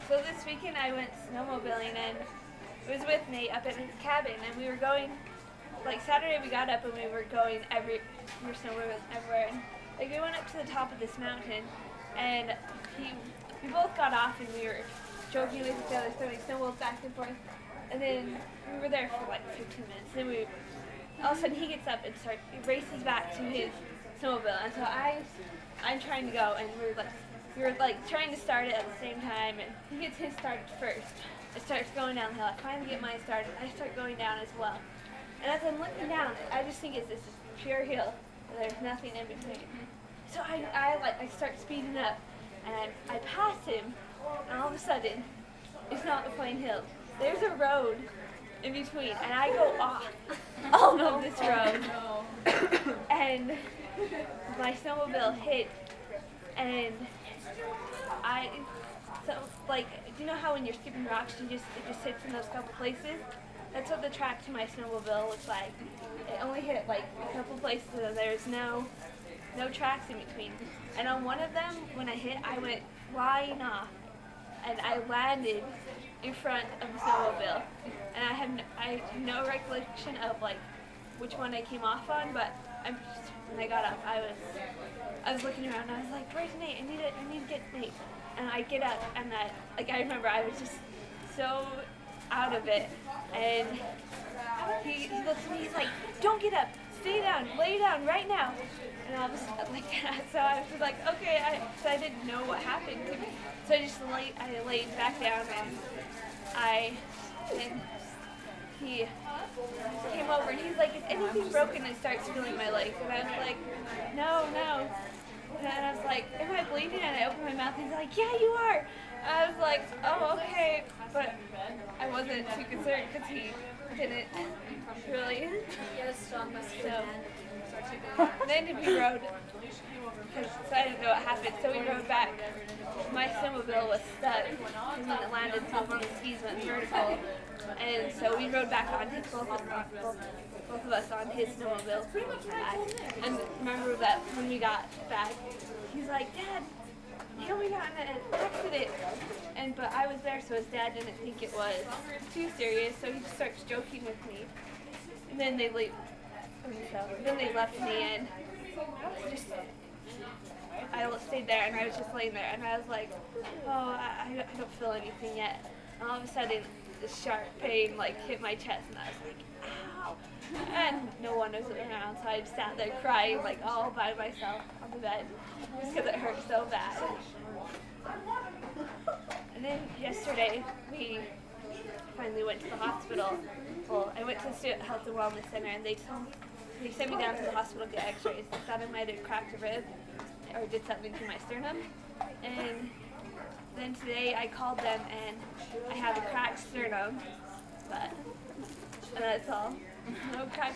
So this weekend I went snowmobiling and it was with Nate up at his cabin, and we were going, like Saturday we got up and we were snowmobiling everywhere, and like we went up to the top of this mountain, and we both got off and we were joking with each other, throwing snowballs back and forth, and then we were there for like 15 minutes, and then all of a sudden he gets up and he races back to his snowmobile, and so I'm trying to go, and we were trying to start it at the same time, and he gets his started first. It starts going downhill. I finally get mine started. I start going down as well. And as I'm looking down, I just think it's this pure hill. There's nothing in between. So I start speeding up, and I pass him, and all of a sudden, it's not the plain hill. There's a road in between, and I go off all of this road, and my snowmobile hit, and do you know how when you're skipping rocks, it just hits in those couple places? That's what the track to my snowmobile looks like. It only hit like a couple places, and there's no tracks in between. And on one of them, when I hit, I went flying off, and I landed in front of the snowmobile. And I have no recollection of like which one I came off on, but when I got up, I was looking around, and I was like, "Where's Nate? I need to get Nate." And I get up, and I remember I was just so out of it, and he looks at me, he's like, "Don't get up, stay down, lay down right now." And all of a sudden, like that, so I was like, okay, so I didn't know what happened to me, so I laid back down, and he came over, and he's like, "Is anything broken?" And starts feeling my legs, and I was like, no. And I was like, "Am I bleeding?" And I opened my mouth, and he's like, "Yeah, you are." And I was like, "Oh, okay." But I wasn't too concerned because he didn't really. So then we rode, so I didn't know what happened. So we rode back. My snowmobile was stuck, and when it landed, so one of the skis went vertical. And so we rode back on both of us on his snowmobile. And remember that when we got back, he's like, "Dad, we got in an accident." But I was there, so his dad didn't think it was too serious, so he just starts joking with me. And then they left me, and I stayed there, and I was just laying there, and I was like, "Oh, I don't feel anything yet." And all of a sudden, this sharp pain hit my chest, and I was like, "Ow!" And no one was around, so I just sat there crying all by myself on the bed, just because it hurt so bad. And then yesterday, we finally went to the hospital. Well, I went to the Student Health and Wellness Center, and they sent me down to the hospital to get x-rays. They thought I might have cracked a rib or did something to my sternum. And then today I called them, and I have a cracked sternum, but that's all. No cracked